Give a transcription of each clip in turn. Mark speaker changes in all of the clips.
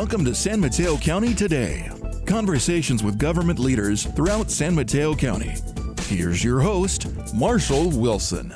Speaker 1: Welcome to San Mateo County Today. Conversations with government leaders throughout San Mateo County. Here's your host, Marshall Wilson.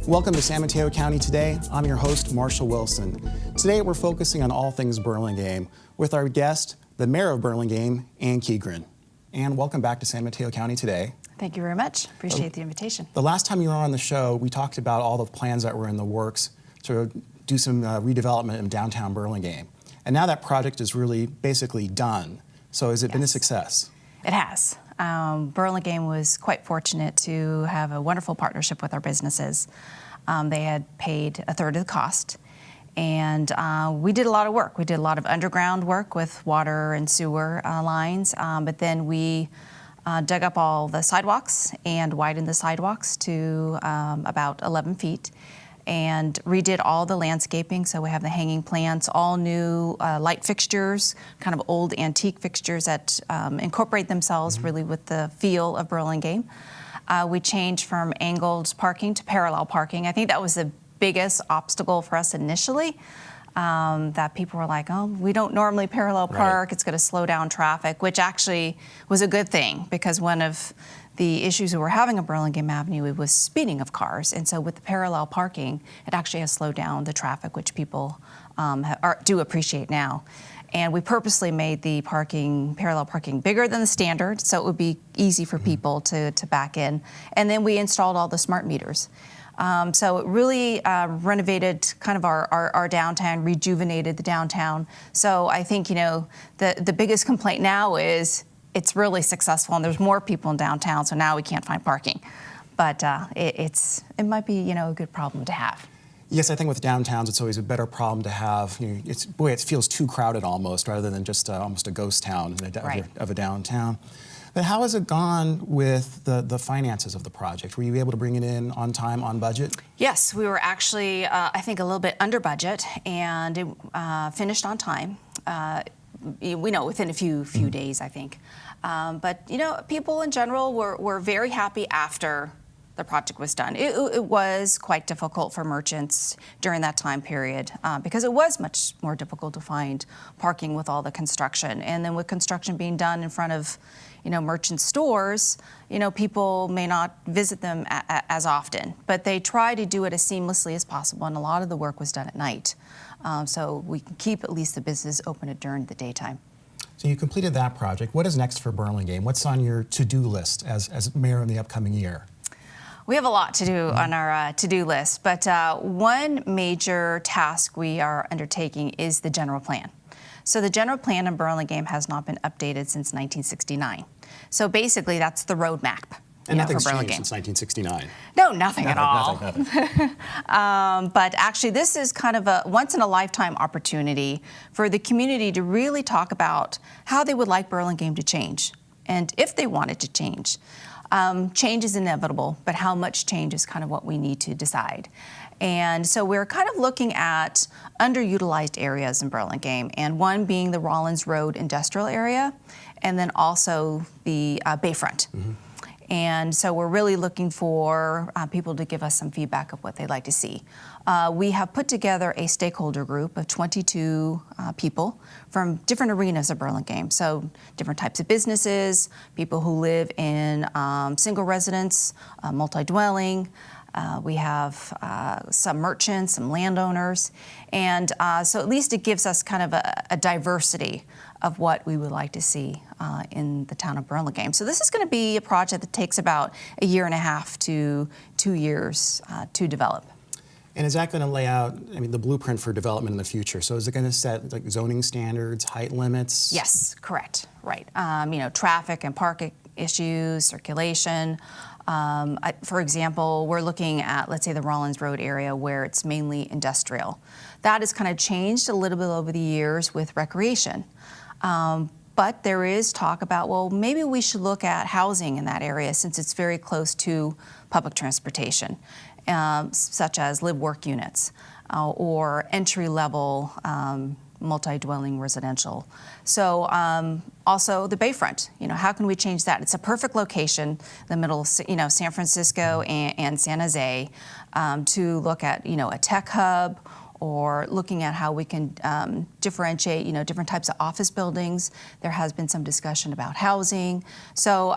Speaker 2: Welcome to San Mateo County Today. I'm your host, Marshall Wilson. Today we're focusing on all things Burlingame with our guest, the Mayor of Burlingame, Ann Keighran. Ann, welcome back to San Mateo County Today.
Speaker 3: Thank you very much. Appreciate the invitation.
Speaker 2: The last time you were on the show, we talked about all the plans that were in the works to do some redevelopment in downtown Burlingame. And now that project is really basically done. So has it been a success?
Speaker 3: It has. Burlingame was quite fortunate to have a wonderful partnership with our businesses. They had paid a third of the cost. And we did a lot of work. We did a lot of underground work with water and sewer lines. But then we dug up all the sidewalks and widened the sidewalks to about 11 feet. And redid all the landscaping, so we have the hanging plants, all new light fixtures, kind of old antique fixtures that incorporate themselves really with the feel of Burlingame. We changed from angled parking to parallel parking. I think that was the biggest obstacle for us initially, that people were like, oh, we don't normally parallel park, it's going to slow down traffic, which actually was a good thing, because one of the issues we were having on Burlingame Avenue was speeding of cars, and so with the parallel parking, it actually has slowed down the traffic, which people do appreciate now. And we purposely made the parallel parking bigger than the standard, so it would be easy for people to back in. And then we installed all the smart meters. So it really renovated kind of our downtown, rejuvenated the downtown. So I think, you know, the biggest complaint now is it's really successful, and there's more people in downtown, so now we can't find parking. But it might be, you know, a good problem to have.
Speaker 2: Yes, I think with downtowns, it's always a better problem to have. You know, it feels too crowded almost, rather than just almost a ghost town of a downtown. But how has it gone with the finances of the project? Were you able to bring it in on time, on budget?
Speaker 3: Yes, we were actually, I think, a little bit under budget, and it finished on time. We know within a few days, I think. But you know, people in general were very happy after the project was done. It was quite difficult for merchants during that time period because it was much more difficult to find parking with all the construction. And then with construction being done in front of, you know, merchant stores, you know, people may not visit them as often. But they try to do it as seamlessly as possible, and a lot of the work was done at night. So we can keep at least the business open during the daytime.
Speaker 2: So you completed that project. What is next for Burlingame? What's on your to-do list as mayor in the upcoming year?
Speaker 3: We have a lot to do on our to-do list, but one major task we are undertaking is the general plan. So the general plan in Burlingame has not been updated since 1969. So basically that's the roadmap.
Speaker 2: And nothing's changed since 1969.
Speaker 3: No, nothing at all.
Speaker 2: Nothing.
Speaker 3: But actually, this is kind of a once-in-a-lifetime opportunity for the community to really talk about how they would like Burlingame to change, and if they want it to change. Change is inevitable, but how much change is kind of what we need to decide. And so we're kind of looking at underutilized areas in Burlingame, and one being the Rollins Road industrial area, and then also the Bayfront. And so we're really looking for people to give us some feedback of what they'd like to see. We have put together a stakeholder group of 22 people from different arenas of Burlingame. So different types of businesses, people who live in single residence, multi-dwelling. We have some merchants, some landowners. And so at least it gives us kind of a diversity of what we would like to see in the town of Burlingame. So this is going to be a project that takes about 1.5 years to 2 years to develop.
Speaker 2: And is that going to lay out, I mean, the blueprint for development in the future? So is it going to set like zoning standards, height limits?
Speaker 3: Yes, correct, right. You know, traffic and parking issues, circulation. For example, we're looking at, let's say, the Rollins Road area where it's mainly industrial. That has kind of changed a little bit over the years with recreation. But there is talk about, well, maybe we should look at housing in that area since it's very close to public transportation, such as live-work units or entry-level multi-dwelling residential. So also the Bayfront, you know, how can we change that? It's a perfect location in the middle of, you know, San Francisco and San Jose to look at, you know, a tech hub or looking at how we can differentiate, different types of office buildings. There has been some discussion about housing. So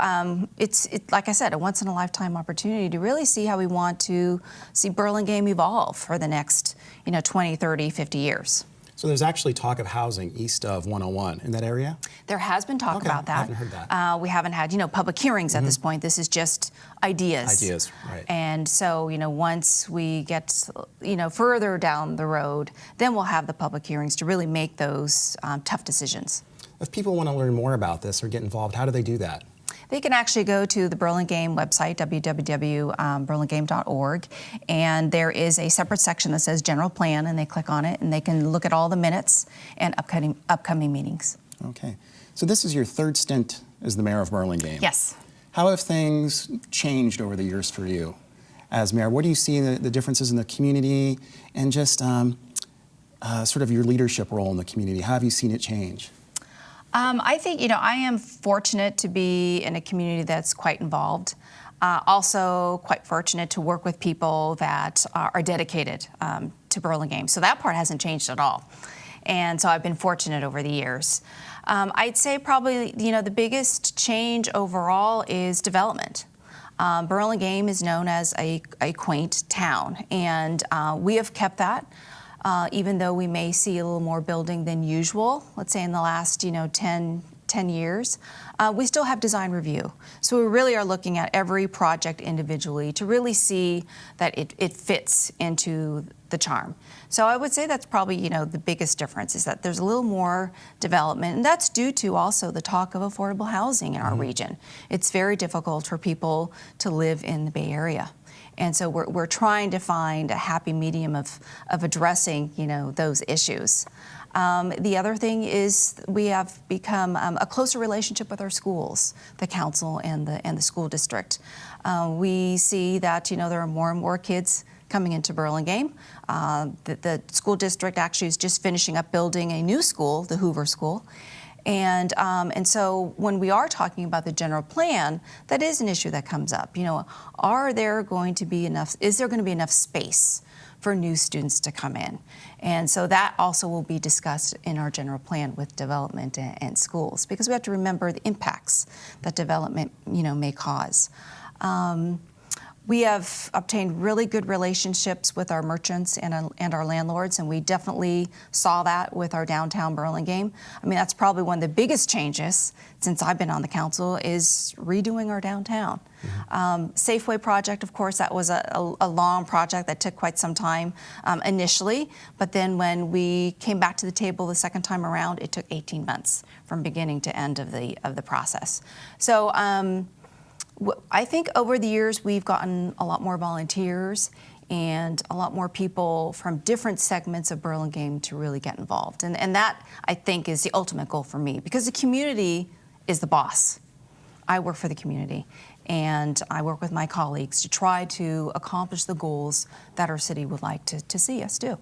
Speaker 3: it's like I said, a once-in-a-lifetime opportunity to really see how we want to see Burlingame evolve for the next, 20, 30, 50 years.
Speaker 2: So there's actually talk of housing east of 101 in that area?
Speaker 3: There has been talk about that.
Speaker 2: I haven't heard that.
Speaker 3: We haven't had, public hearings at this point. This is just ideas.
Speaker 2: Ideas, right.
Speaker 3: And so, once we get, further down the road, then we'll have the public hearings to really make those tough decisions.
Speaker 2: If people want to learn more about this or get involved, how do they do that?
Speaker 3: They can actually go to the Burlingame website, www.burlingame.org, and there is a separate section that says General Plan, and they click on it, and they can look at all the minutes and upcoming meetings.
Speaker 2: Okay. So this is your third stint as the mayor of Burlingame.
Speaker 3: Yes.
Speaker 2: How have things changed over the years for you as mayor? What do you see the differences in the community and just sort of your leadership role in the community? How have you seen it change?
Speaker 3: I think, I am fortunate to be in a community that's quite involved. Also quite fortunate to work with people that are dedicated to Burlingame. So that part hasn't changed at all. And so I've been fortunate over the years. I'd say probably, the biggest change overall is development. Burlingame is known as a quaint town, and we have kept that. Even though we may see a little more building than usual, let's say in the last 10 years, we still have design review. So we really are looking at every project individually to really see that it fits into the charm. So I would say that's probably the biggest difference is that there's a little more development, and that's due to also the talk of affordable housing in our region. It's very difficult for people to live in the Bay Area. And so we're trying to find a happy medium of addressing, those issues. The other thing is we have become a closer relationship with our schools, the council and the school district. We see that, there are more and more kids coming into Burlingame. The school district actually is just finishing up building a new school, the Hoover School. And so when we are talking about the general plan, that is an issue that comes up. Is there going to be enough space for new students to come in? And so that also will be discussed in our general plan with development and schools, because we have to remember the impacts that development, may cause. We have obtained really good relationships with our merchants and our landlords, and we definitely saw that with our downtown Burlingame. I mean, that's probably one of the biggest changes since I've been on the council is redoing our downtown. Safeway project, of course, that was a long project that took quite some time initially, but then when we came back to the table the second time around, it took 18 months from beginning to end of the process. So. I think over the years we've gotten a lot more volunteers and a lot more people from different segments of Burlingame to really get involved. And that, I think, is the ultimate goal for me, because the community is the boss. I work for the community, and I work with my colleagues to try to accomplish the goals that our city would like to see us do.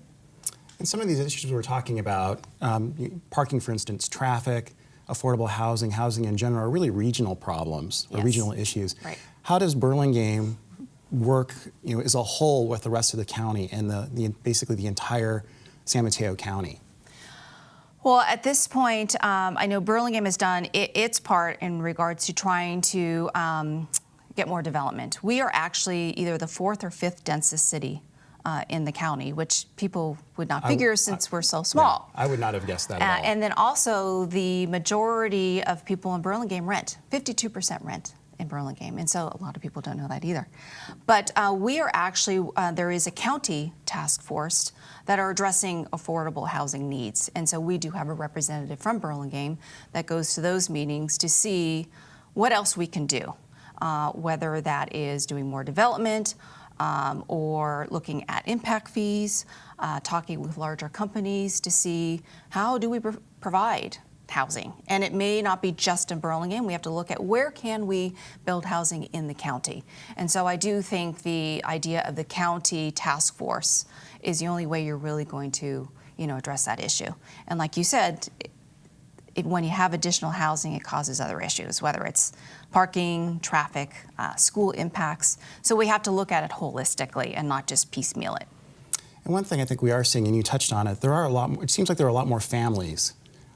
Speaker 2: And some of these issues we're talking about, parking, for instance, traffic, affordable housing in general, are really regional problems or regional issues.
Speaker 3: Right.
Speaker 2: How does Burlingame work, as a whole with the rest of the county and basically the entire San Mateo County?
Speaker 3: Well, at this point, I know Burlingame has done its part in regards to trying to get more development. We are actually either the fourth or fifth densest city in the county, which people would not figure since we're so small.
Speaker 2: Yeah, I would not have guessed that at all.
Speaker 3: And then also the majority of people in Burlingame rent, 52% rent in Burlingame. And so a lot of people don't know that either. But we are actually, there is a county task force that are addressing affordable housing needs. And so we do have a representative from Burlingame that goes to those meetings to see what else we can do, whether that is doing more development, or looking at impact fees, talking with larger companies to see how do we provide housing. And it may not be just in Burlingame. We have to look at where can we build housing in the county. And so I do think the idea of the county task force is the only way you're really going to, address that issue. And like you said, when you have additional housing, it causes other issues, whether it's parking, traffic, school impacts. So we have to look at it holistically and not just piecemeal it.
Speaker 2: And one thing I think we are seeing, and you touched on it, it seems like there are a lot more families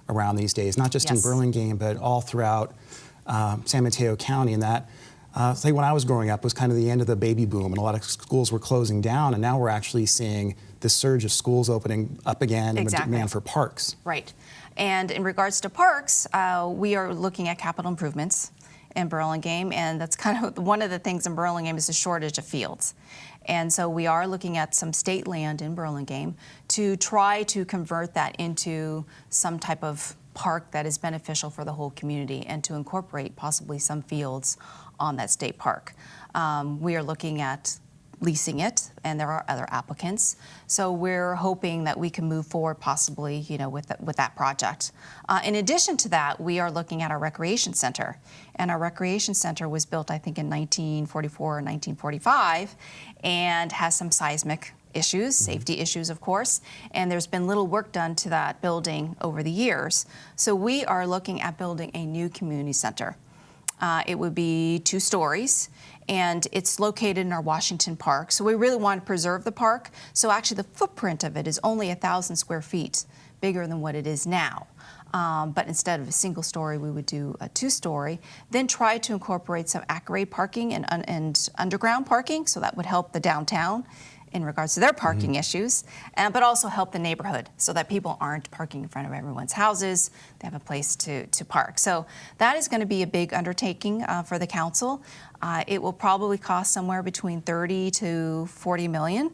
Speaker 2: around these days, not just in Burlingame, but all throughout San Mateo County. And that, say when I was growing up, was kind of the end of the baby boom, and a lot of schools were closing down, and now we're actually seeing this surge of schools opening up again and the demand for parks.
Speaker 3: Right. And in regards to parks, we are looking at capital improvements in Burlingame, and that's kind of one of the things in Burlingame is the shortage of fields. And so we are looking at some state land in Burlingame to try to convert that into some type of park that is beneficial for the whole community and to incorporate possibly some fields on that state park. We are looking at leasing it, and there are other applicants. So we're hoping that we can move forward possibly, with that project. In addition to that, we are looking at our recreation center. And our recreation center was built, I think, in 1944 or 1945, and has some seismic issues, safety issues, of course, and there's been little work done to that building over the years. So we are looking at building a new community center. It would be 2 stories, and it's located in our Washington Park. So we really want to preserve the park. So actually the footprint of it is only 1,000 square feet bigger than what it is now. But instead of a single story, we would do a 2-story, then try to incorporate some at-grade parking and underground parking, so that would help the downtown in regards to their parking issues, but also help the neighborhood so that people aren't parking in front of everyone's houses. They have a place to park. So that is going to be a big undertaking for the council. It will probably cost somewhere between 30 to 40 million.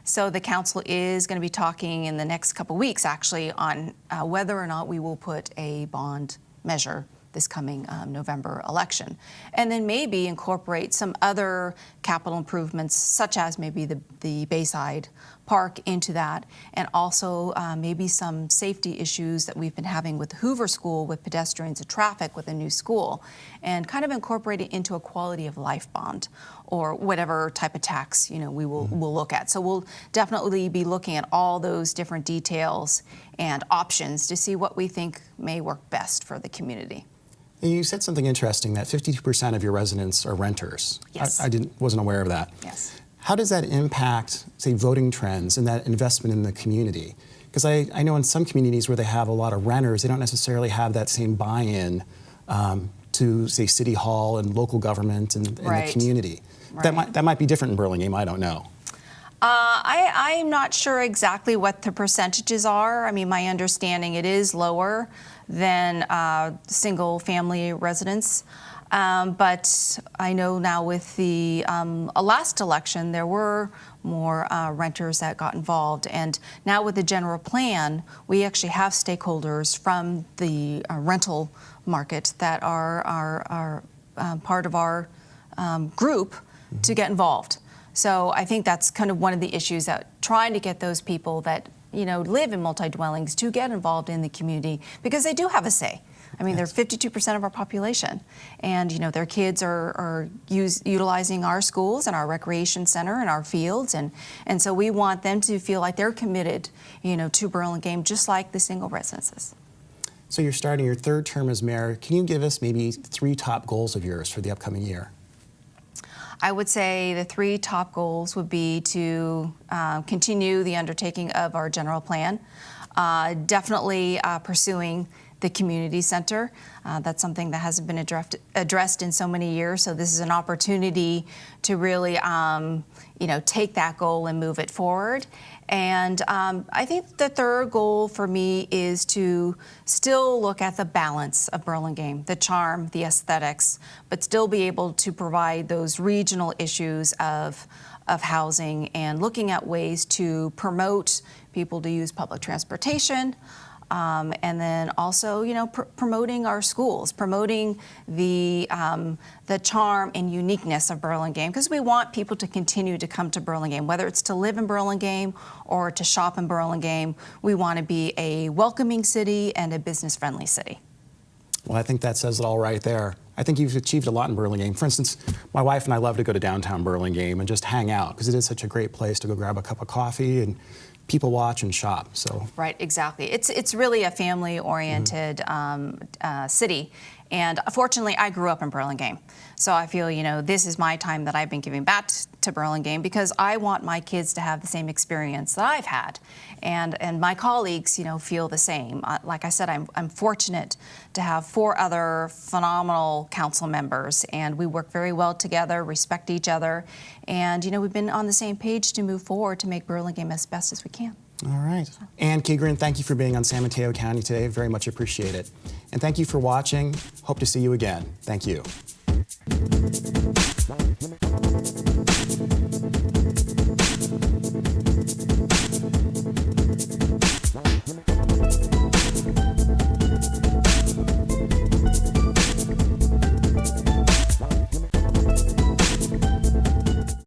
Speaker 3: So the council is going to be talking in the next couple weeks, actually, on whether or not we will put a bond measure this coming November election. And then maybe incorporate some other capital improvements, such as maybe the Bayside Park into that, and also maybe some safety issues that we've been having with Hoover School with pedestrians and traffic with a new school, and kind of incorporate it into a quality of life bond or whatever type of tax we'll look at. So we'll definitely be looking at all those different details and options to see what we think may work best for the community.
Speaker 2: You said something interesting, that 52% of your residents are renters.
Speaker 3: Yes.
Speaker 2: I wasn't aware of that.
Speaker 3: Yes.
Speaker 2: How does that impact, say, voting trends and that investment in the community? Because I know in some communities where they have a lot of renters, they don't necessarily have that same buy-in to, say, City Hall and local government and the community. Right. That might be different in Burlingame, I don't know.
Speaker 3: I'm not sure exactly what the percentages are. I mean, my understanding, it is lower than single-family residents. But I know now with the last election, there were more renters that got involved. And now with the general plan, we actually have stakeholders from the rental market that are part of our group to get involved. So I think that's kind of one of the issues, that trying to get those people that live in multi-dwellings to get involved in the community, because they do have a say. I mean, they're 52% of our population, and their kids are utilizing our schools and our recreation center and our fields, and so we want them to feel like they're committed, to Burlingame, just like the single residences.
Speaker 2: So you're starting your 3rd term as mayor. Can you give us maybe 3 top goals of yours for the upcoming year?
Speaker 3: I would say the 3 top goals would be to continue the undertaking of our general plan, definitely pursuing the community center. That's something that hasn't been addressed in so many years, so this is an opportunity to really take that goal and move it forward. And I think the 3rd goal for me is to still look at the balance of Burlingame, the charm, the aesthetics, but still be able to provide those regional issues of housing, and looking at ways to promote people to use public transportation, and then also, promoting our schools, promoting the charm and uniqueness of Burlingame, because we want people to continue to come to Burlingame, whether it's to live in Burlingame or to shop in Burlingame. We want to be a welcoming city and a business-friendly city.
Speaker 2: Well, I think that says it all right there. I think you've achieved a lot in Burlingame. For instance, my wife and I love to go to downtown Burlingame and just hang out, because it is such a great place to go grab a cup of coffee and people watch and shop. So
Speaker 3: right, exactly. It's really a family-oriented city, and fortunately, I grew up in Burlingame, so I feel this is my time that I've been giving back to Burlingame because I want my kids to have the same experience that I've had, and my colleagues, feel the same. Like I said, I'm fortunate to have 4 other phenomenal council members, and we work very well together, respect each other, and we've been on the same page to move forward to make Burlingame as best as we can.
Speaker 2: All right. And Keighran, thank you for being on San Mateo County today. Very much appreciate it. And thank you for watching. Hope to see you again. Thank you.